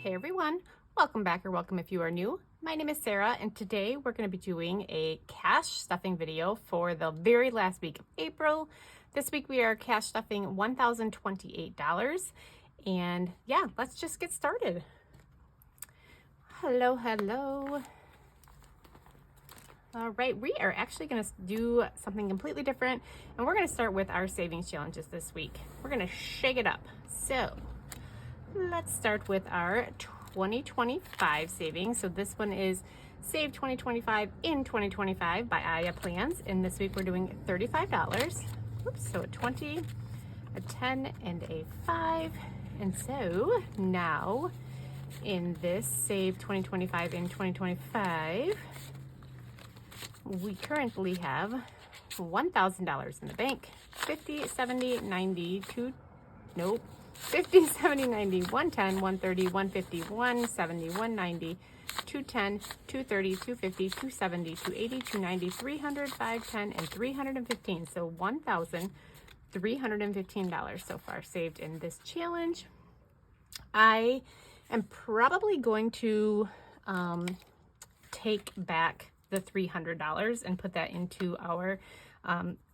Hey everyone, welcome back or welcome if you are new. My name is Sarah and today we're going to be doing a cash stuffing video for the very last week of April. This week we are cash stuffing $1,028 and yeah, let's just get started. Hello. All right, we are actually going to do something completely different and we're going to start with our savings challenges this week. We're going to shake it up. So let's start with our 2025 savings. So this one is Save 2025 in 2025 by Aya Plans. And this week we're doing $35. Oops, so a 20, a 10, and a 5. And so now in this Save 2025 in 2025, we currently have $1,000 in the bank, 50, 70, 90, 50, 70, 90, 110, 130, 150, 170, 190, 210, 230, 250, 270, 280, 290, 300, 510, and 315. So $1,315 so far saved in this challenge. I am probably going to take back the $300 and put that into our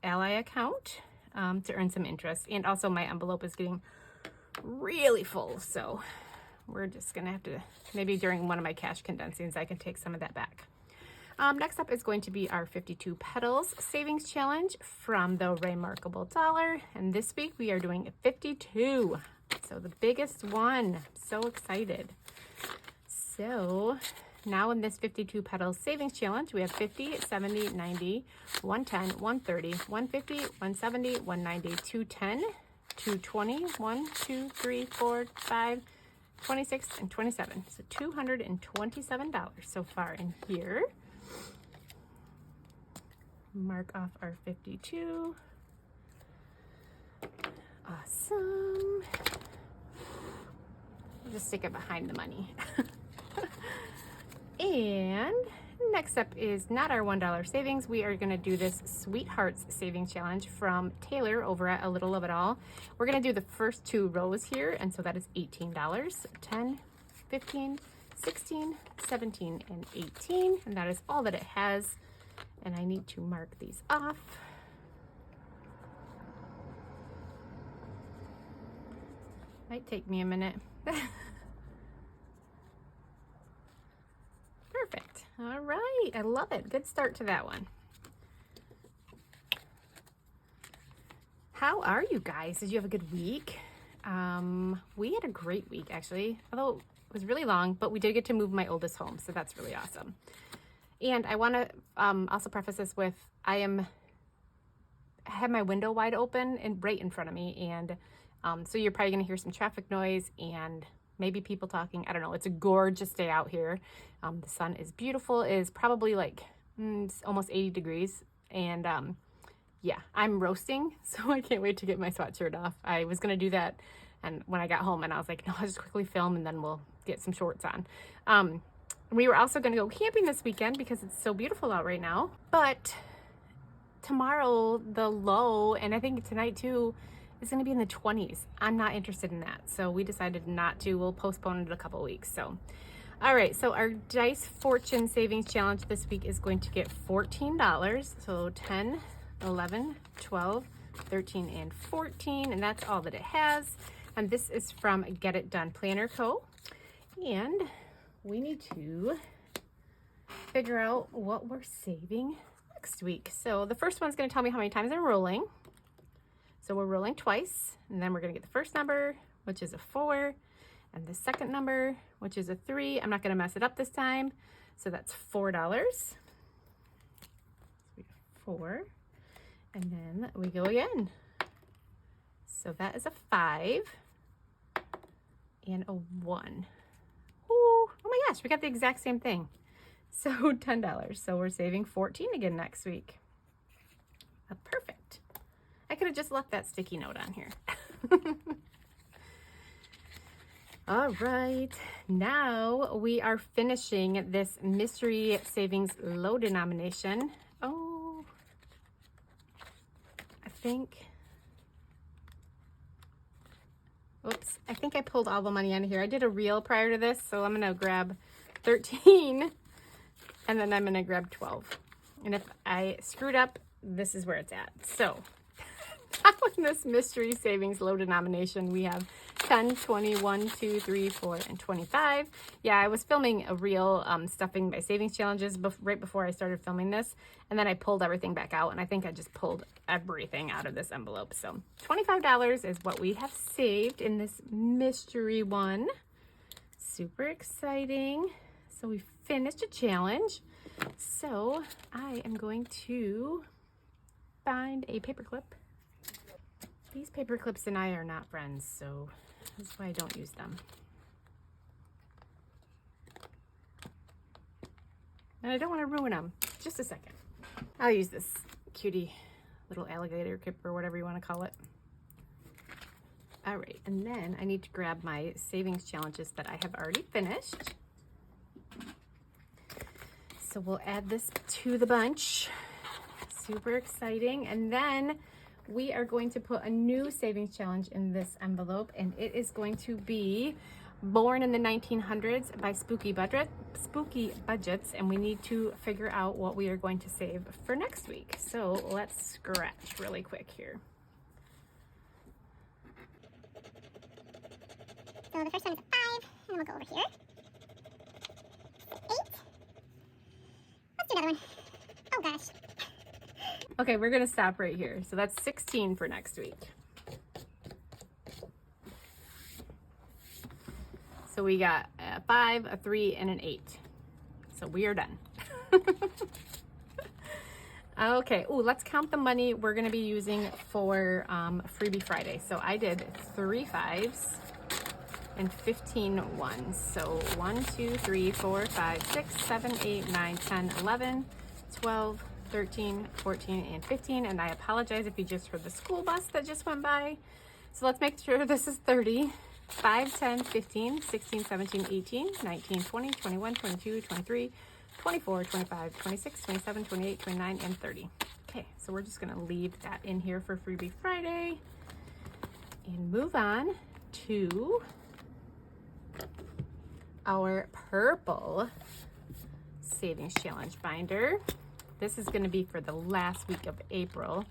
Ally account to earn some interest. And also my envelope is getting really full, so we're just gonna have to, maybe during one of my cash condensings I can take some of that back. Next up is going to be our 52 petals savings challenge from the Remarkable Dollar, and this week we are doing 52, so the biggest one. So excited. So now in this 52 petals savings challenge, we have 50, 70, 90, 110, 130, 150, 170, 190, 210, 220, 1, 2, 3, 4, 5, 26, and 27. So $227 so far in here. Mark off our 52. Awesome. I'll just stick it behind the money. And next up is not our $1 savings. We are going to do this Sweethearts Savings Challenge from Taylor over at A Little of It All. We're going to do the first two rows here, and so that is $18. 10, 15, 16, 17, and 18. And that is all that it has. And I need to mark these off. Might take me a minute. Perfect. All right. I love it. Good start to that one. How are you guys? Did you have a good week? We had a great week, actually, although it was really long, but we did get to move my oldest home, so that's really awesome. And I want to also preface this with, I have my window wide open and right in front of me, and so you're probably going to hear some traffic noise and maybe people talking. I don't know. It's a gorgeous day out here. The sun is beautiful. It is probably like almost 80 degrees. And yeah, I'm roasting, so I can't wait to get my sweatshirt off. I was going to do that and when I got home, and I was like, no, I'll just quickly film and then we'll get some shorts on. We were also going to go camping this weekend because it's so beautiful out right now. But tomorrow, the low, and I think tonight too, is going to be in the 20s. I'm not interested in that, so we decided not to. We'll postpone it a couple weeks. So all right, so our Dice Fortune Savings Challenge this week is going to get $14. So 10, 11, 12, 13, and 14, and that's all that it has. And this is from Get It Done Planner Co. And we need to figure out what we're saving next week. So the first one's going to tell me how many times I'm rolling. So we're rolling twice, and then we're going to get the first number, which is a 4, and the second number, which is a 3. I'm not going to mess it up this time. So that's $4. So we got 4, and then we go again. So that is a 5 and a 1. Ooh, oh my gosh, we got the exact same thing. So $10. So we're saving 14 again next week. Perfect. I could have just left that sticky note on here. All right, now we are finishing this mystery savings low denomination. Oh, I think Oops, I think I pulled all the money out of here. I did a reel prior to this, so I'm gonna grab 13 and then I'm gonna grab 12. And if I screwed up, this is where it's at. So in this mystery savings low denomination, we have 10, 20, 1, 2, 3, 4, and 25. Yeah, I was filming a reel stuffing my savings challenges right before I started filming this, and then I pulled everything back out, and I think I just pulled everything out of this envelope. So $25 is what we have saved in this mystery one. Super exciting. So we finished a challenge. So I am going to find a paper clip. These paper clips and I are not friends, so that's why I don't use them. And I don't want to ruin them. Just a second. I'll use this cutie little alligator clip or whatever you want to call it. All right, and then I need to grab my savings challenges that I have already finished. So we'll add this to the bunch. Super exciting. And then we are going to put a new savings challenge in this envelope, and it is going to be Born in the 1900s by Spooky Budgets, and we need to figure out what we are going to save for next week. So let's scratch really quick here. So the first one is a 5, and we'll go over here. 8. Let's do another one. Oh gosh. Okay, we're gonna stop right here. So that's 16 for next week. So we got a 5, a 3, and an 8. So we are done. Okay, ooh, let's count the money we're gonna be using for Freebie Friday. So I did 3 5s and 15 1s. So 1, 2, 3, 4, 5, 6, 7, 8, 9, 10, 11, 12, 13, 14, and 15. And I apologize if you just heard the school bus that just went by. So let's make sure this is 30. 5, 10, 15, 16, 17, 18, 19, 20, 21, 22, 23, 24, 25, 26, 27, 28, 29, and 30. Okay, so we're just gonna leave that in here for Freebie Friday and move on to our purple savings challenge binder. This is gonna be for the last week of April,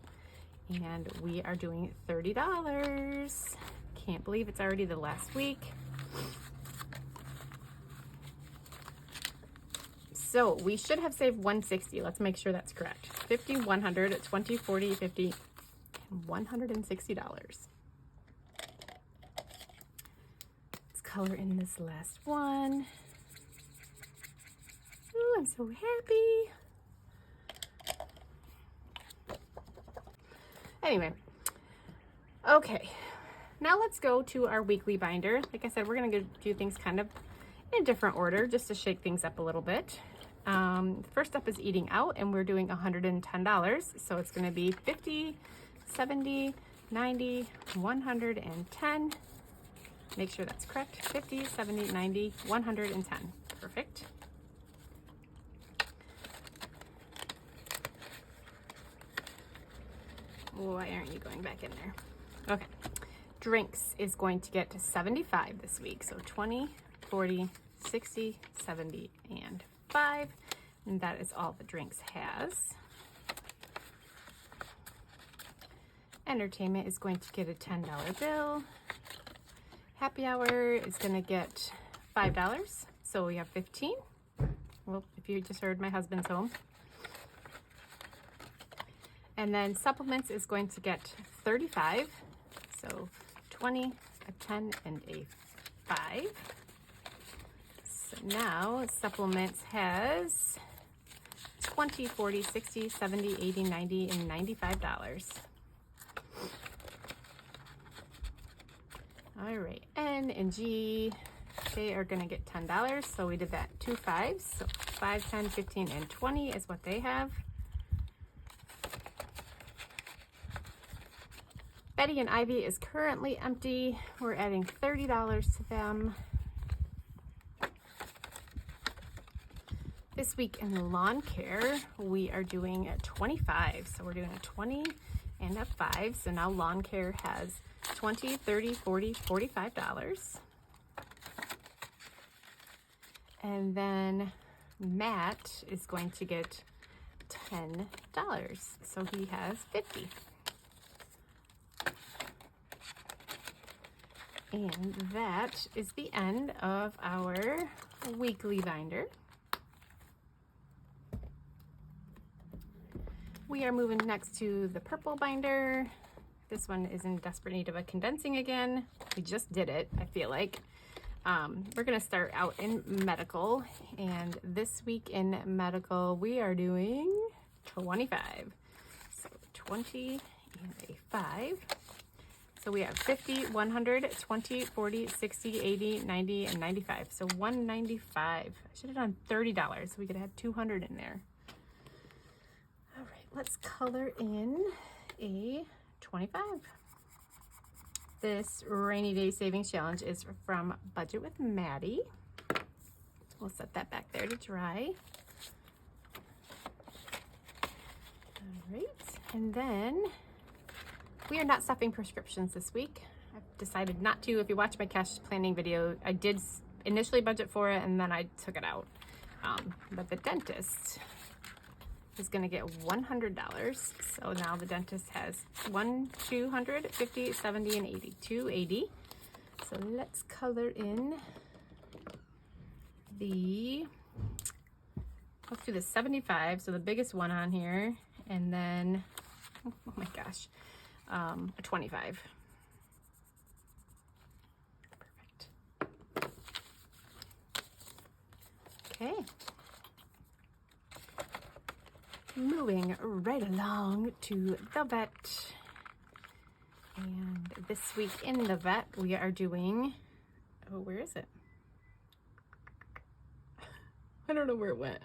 and we are doing $30. Can't believe it's already the last week. So we should have saved 160. Let's make sure that's correct. 50, 100, 20, 40, 50, and $160. Let's color in this last one. Ooh, I'm so happy. Anyway, okay. Now let's go to our weekly binder. Like I said, we're gonna do things kind of in a different order just to shake things up a little bit. First up is eating out, and we're doing $110. So it's gonna be 50, 70, 90, 110. Make sure that's correct. 50, 70, 90, 110. Perfect. Why aren't you going back in there? Okay. Drinks is going to get to 75 this week. So 20, 40, 60, 70, and 5. And that is all the drinks has. Entertainment is going to get a $10 bill. Happy hour is going to get $5. So we have 15. Well, if you just heard, my husband's home. And then supplements is going to get 35. So 20, a 10, and a 5. So now supplements has 20, 40, 60, 70, 80, 90, and $95. All right, N and G, they are gonna get $10. So we did that 2 5s. So 5, 10, 15, and 20 is what they have. Betty and Ivy is currently empty. We're adding $30 to them. This week in lawn care, we are doing a 25. So we're doing a 20 and a 5. So now lawn care has $20, $30, $40, $45. And then Matt is going to get $10. So he has 50. And that is the end of our weekly binder. We are moving next to the purple binder. This one is in desperate need of a condensing again. We just did it, I feel like. We're gonna start out in medical, and this week in medical we are doing 25. So 20 and a 5. So we have 50, 100, 20, 40, 60, 80, 90, and 95. So 195. I should have done $30 so we could have 200 in there. All right, let's color in a 25. This rainy day savings challenge is from Budget with Maddie. We'll set that back there to dry. All right, and then we are not stuffing prescriptions this week. I've decided not to. If you watch my cash planning video, I did initially budget for it and then I took it out. But the dentist is gonna get $100. So now the dentist has 1, 200, 50, 70, and 80, 280. So let's color in let's do the 75. So the biggest one on here, and then, oh my gosh, a 25. Perfect. Okay. Moving right along to the vet. And this week in the vet, we are doing, oh, where is it? I don't know where it went.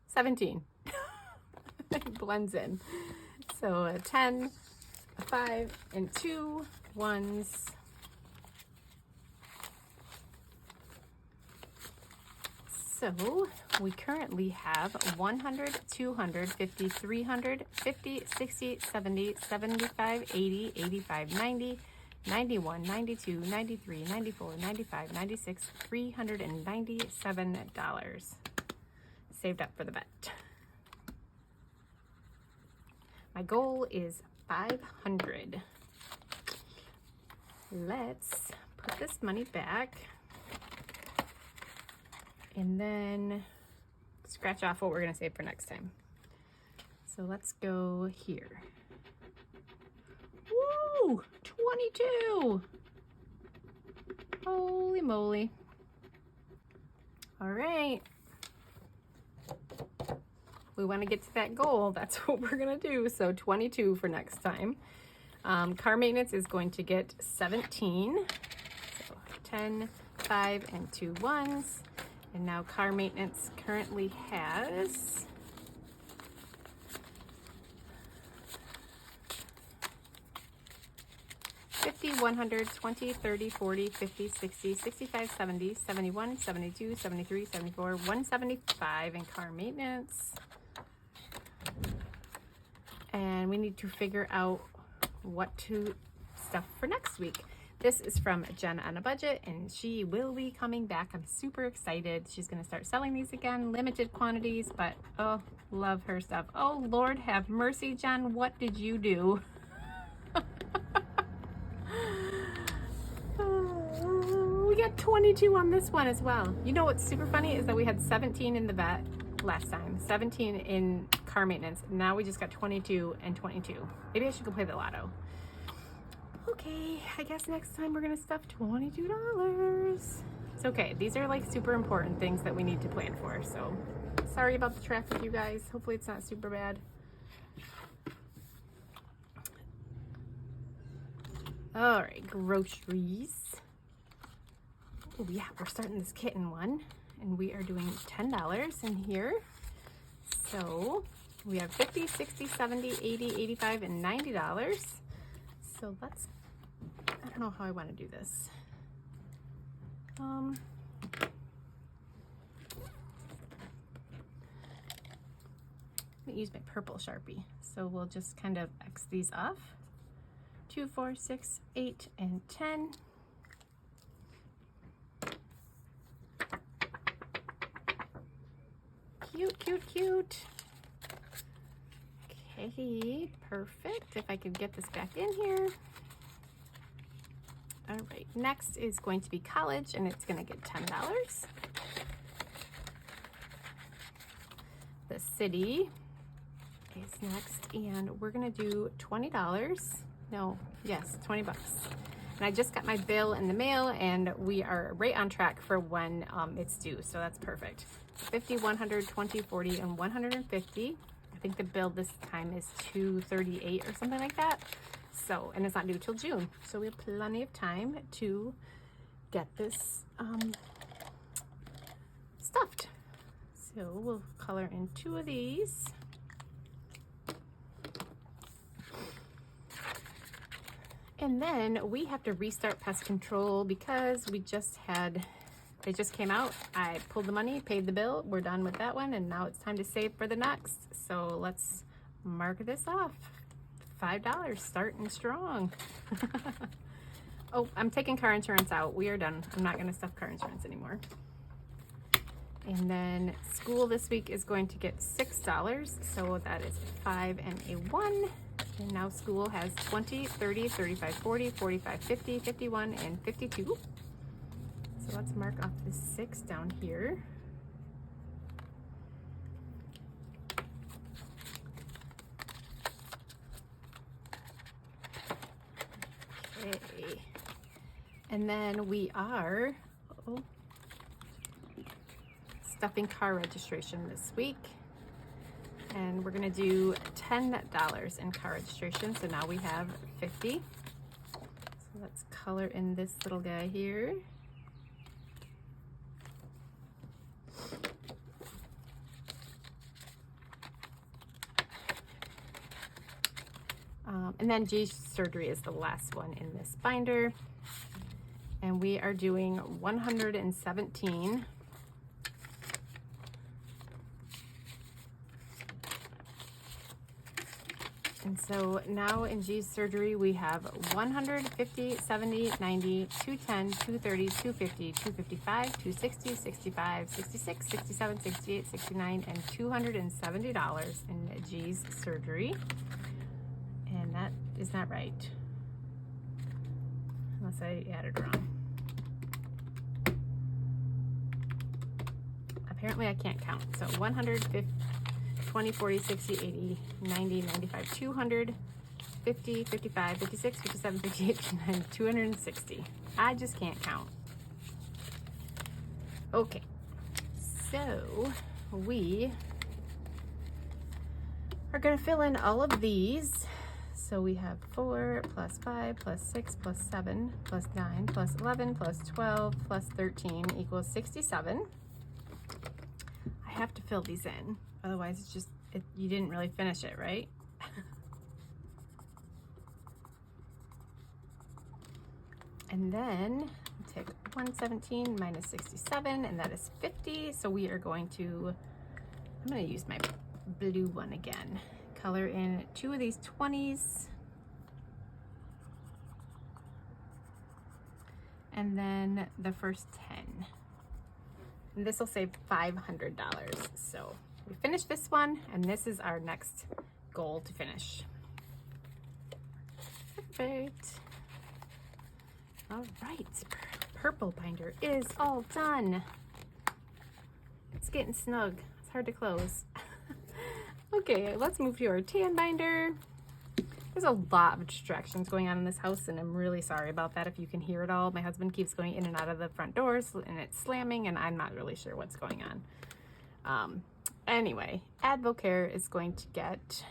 17. It blends in. So a 10, a 5, and 2 ones. So we currently have 100, 200, 50, 300, 50, 60, 70, 75, 80, 85, 90, 91, 92, 93, 94, 95, 96, $397 saved up for the vet. My goal is 500. Let's put this money back and then scratch off what we're gonna save for next time. So let's go here. Woo! 22! Holy moly. All right. We want to get to that goal. That's what we're gonna do. So 22 for next time. Car maintenance is going to get 17. So 10, 5, and 2 ones. And now car maintenance currently has $50, $100, $20, $30, $40, $50, $60, $65, $70, $71, $72, $73, $74, $175 in car maintenance. And we need to figure out what to stuff for next week. This is from Jen on a Budget, and she will be coming back. I'm super excited. She's gonna start selling these again, limited quantities, but oh, love her stuff. Oh, Lord have mercy, Jen, what did you do? We got 22 on this one as well. You know what's super funny is that we had 17 in the vet last time, 17 in car maintenance. Now we just got 22 and 22. Maybe I should go play the lotto. Okay, I guess next time we're gonna stuff $22. It's okay. These are like super important things that we need to plan for. So sorry about the traffic, you guys. Hopefully it's not super bad. All right, groceries. Oh yeah, we're starting this kitten one, and we are doing $10 in here. So we have 50, 60, 70, 80, 85, and $90. So let's, I don't know how I want to do this. I'm gonna use my purple Sharpie. So we'll just kind of X these off. 2, 4, 6, 8, and 10. Cute, cute, cute. Okay, perfect. If I could get this back in here. All right, next is going to be college, and it's gonna get $10. The city is next, and we're gonna do $20. No, yes, 20 bucks. And I just got my bill in the mail, and we are right on track for when it's due, so that's perfect. 50, 100, 20, 40, and 150. I think the bill this time is $238 or something like that. So, and it's not due till June. So we have plenty of time to get this stuffed. So we'll color in 2 of these. And then we have to restart pest control because we just had, they just came out. I pulled the money, paid the bill. We're done with that one. And now it's time to save for the next. So let's mark this off. $5, starting strong. Oh, I'm taking car insurance out. We are done. I'm not gonna stuff car insurance anymore. And then school this week is going to get $6. So that is 5 and a 1. And now school has 20, 30, 35, 40, 45, 50, 51, and 52. So let's mark off the 6 down here. Okay. And then we are stuffing car registration this week. And we're gonna do $10 in car registration. So now we have 50. So let's color in this little guy here. And then G surgery is the last one in this binder. And we are doing 117. And so now in G's surgery, we have 150, 70, 90, 210, 230, 250, 255, 260, 65, 66, 67, 68, 69, and $270 in G's surgery. And that is not right, unless I added wrong. Apparently I can't count. So 150, 20, 40, 60, 80, 90, 95, 200, 50, 55, 56, 57, 58, 59, 260. I just can't count. Okay, so we are gonna fill in all of these. So we have 4 plus 5 plus 6 plus 7 plus 9 plus 11 plus 12 plus 13 equals 67. I have to fill these in, otherwise it's just, you didn't really finish it, right? And then take 117 minus 67, and that is 50. So we are going to, I'm going to use my blue one again. Color in 2 of these 20s. And then the first 10. And this will save $500. So we finished this one, and this is our next goal to finish. Perfect. All right, purple binder is all done. It's getting snug. It's hard to close. Okay, let's move to our tan binder. There's a lot of distractions going on in this house, and I'm really sorry about that if you can hear it all. My husband keeps going in and out of the front doors, and it's slamming, and I'm not really sure what's going on. Anyway, Advocare is going to get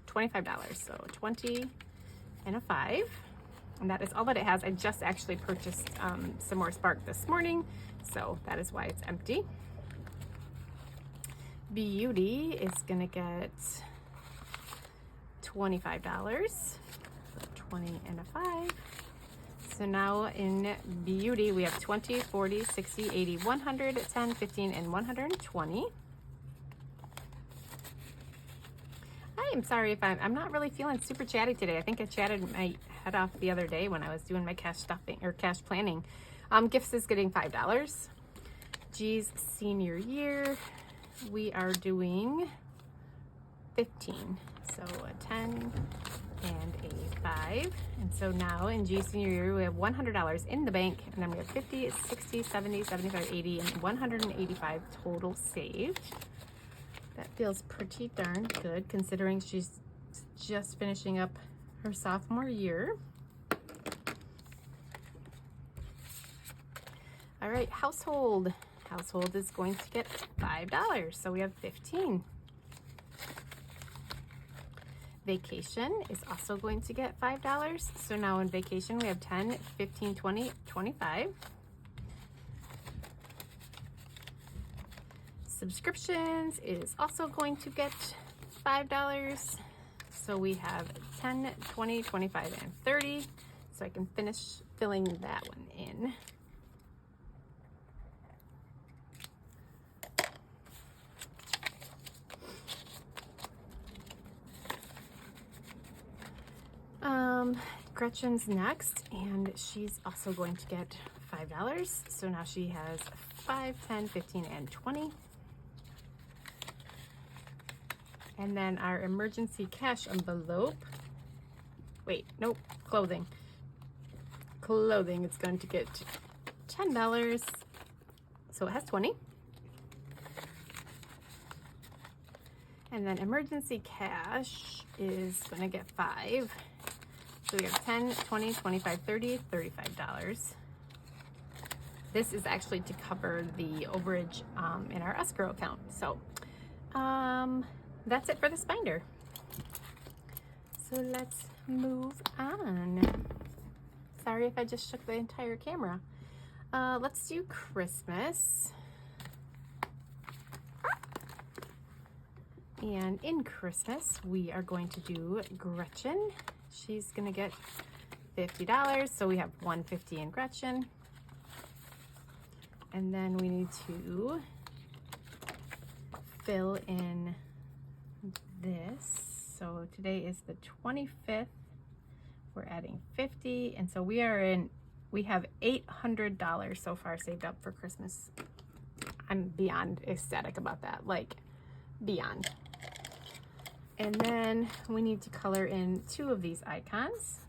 $25, so 20 and a 5. And that is all that it has. I just actually purchased some more Spark this morning, so that is why it's empty. Beauty is gonna get $25, so 20 and a 5. So now in Beauty we have 20, 40, 60, 80, 100, 10, 15, and 120. I I'm sorry if I'm not really feeling super chatty today. I think I chatted my head off the other day when I was doing my cash stuffing or cash planning. Gifts is getting $5. G's senior year, we are doing 15. So a 10 and a 5. And so now in G's senior year, we have $100 in the bank, and then we have 50, 60, 70, 75, 80, and 185 total saved. That feels pretty darn good considering she's just finishing up her sophomore year. All right, household. Household is going to get $5, so we have 15. Vacation is also going to get $5. So now in vacation we have 10, 15, 20, 25. Subscriptions is also going to get $5. So we have 10, 20, 25, and 30. So I can finish filling that one in. Gretchen's next, and she's also going to get $5. So now she has 5, 10, 15, and 20. And then our emergency cash envelope. Wait, nope, clothing. Clothing is going to get $10. So it has 20. And then emergency cash is going to get 5. So we have 10, 20, 25, 30, $35. This is actually to cover the overage in our escrow account. So that's it for this binder. So let's move on. Sorry if I just shook the entire camera. Let's do Christmas. And in Christmas, we are going to do Gretchen. She's gonna get $50, so we have $150 in Gretchen. And then we need to fill in this. So today is the 25th. We're adding 50, and so we have $800 so far saved up for Christmas. I'm beyond ecstatic about that, like beyond. And then we need to color in 2 of these icons.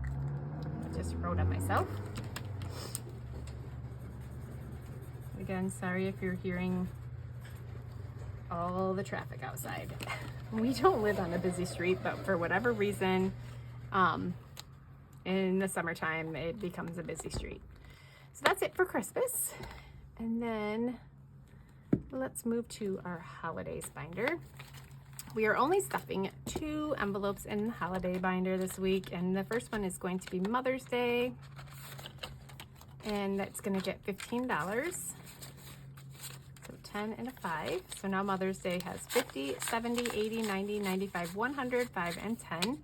I just wrote them myself. Again, sorry if you're hearing all the traffic outside. We don't live on a busy street, but for whatever reason, in the summertime, it becomes a busy street. So that's it for Christmas. And then let's move to our holidays binder. We are only stuffing 2 envelopes in the holiday binder this week, and the first one is going to be Mother's Day, and that's going to get $15. So 10 and a 5. So now Mother's Day has 50, 70, 80, 90, 95, 100, 5, and 10.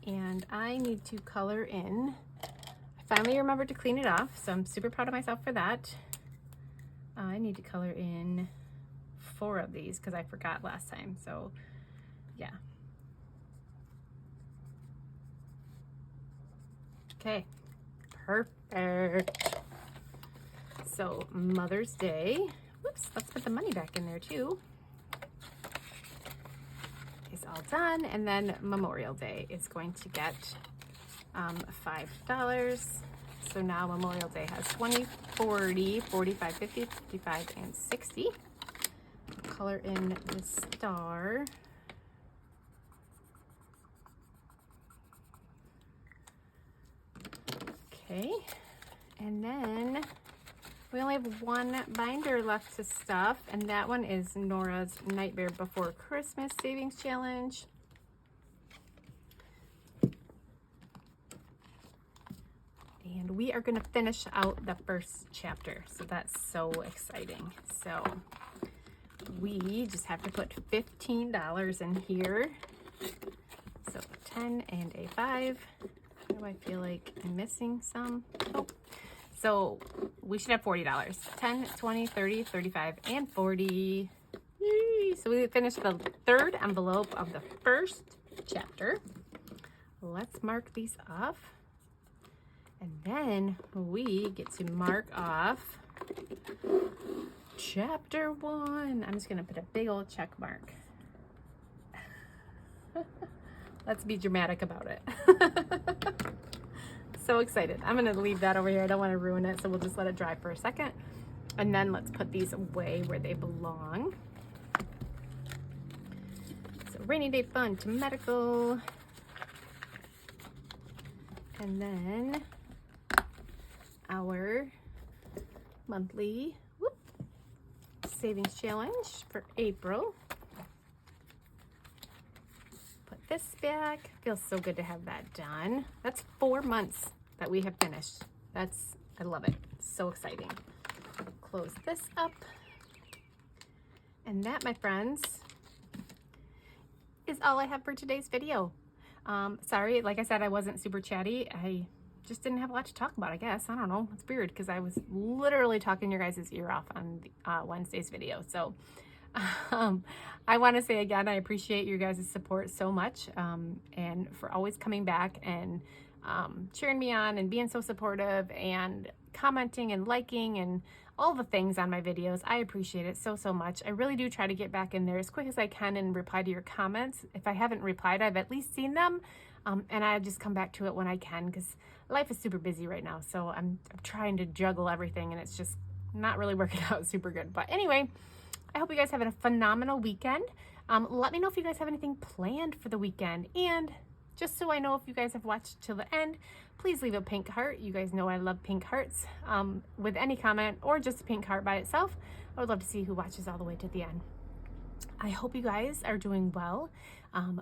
And I need to color in. I finally remembered to clean it off, so I'm super proud of myself for that. I need to color in 4 of these because I forgot last time. So yeah. Okay, perfect. So Mother's Day, whoops, let's put the money back in there too. It's all done. And then Memorial Day is going to get $5. So now Memorial Day has 20, 40, 45, 50, 55, and 60. Color in the star. Okay, and then we only have 1 binder left to stuff, and that one is Nora's Nightmare Before Christmas Savings Challenge. And we are going to finish out the first chapter, so that's so exciting. So we just have to put $15 in here. So 10 and a 5. Why do I feel like I'm missing some? Oh. So we should have $40. 10, 20, 30, 35, and 40. Yay. Yay! So we finished the third envelope of the first chapter. Let's mark these off. And then we get to mark off chapter 1. I'm just going to put a big old check mark. Let's be dramatic about it. So excited. I'm going to leave that over here. I don't want to ruin it, so we'll just let it dry for a second. And then let's put these away where they belong. So rainy day fun to medical. And then our monthly savings challenge for April. Put this back. Feels so good to have that done. That's 4 months that we have finished. I love it. So exciting. Close this up. And that, my friends, is all I have for today's video. Sorry, like I said, I wasn't super chatty. I just didn't have a lot to talk about, I guess. I don't know. It's weird because I was literally talking your guys' ear off on Wednesday's video. So I want to say again, I appreciate your guys' support so much, and for always coming back and cheering me on and being so supportive and commenting and liking and all the things on my videos. I appreciate it so, so much. I really do try to get back in there as quick as I can and reply to your comments. If I haven't replied, I've at least seen them, and I just come back to it when I can because life is super busy right now. So I'm trying to juggle everything, and it's just not really working out super good. But anyway, I hope you guys have a phenomenal weekend. Let me know if you guys have anything planned for the weekend. And just so I know if you guys have watched till the end, please leave a pink heart. You guys know I love pink hearts with any comment or just a pink heart by itself. I would love to see who watches all the way to the end. I hope you guys are doing well.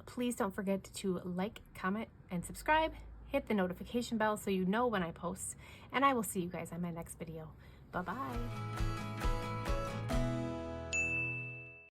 Please don't forget to like, comment, and subscribe. Hit the notification bell so you know when I post. And I will see you guys on my next video. Bye-bye.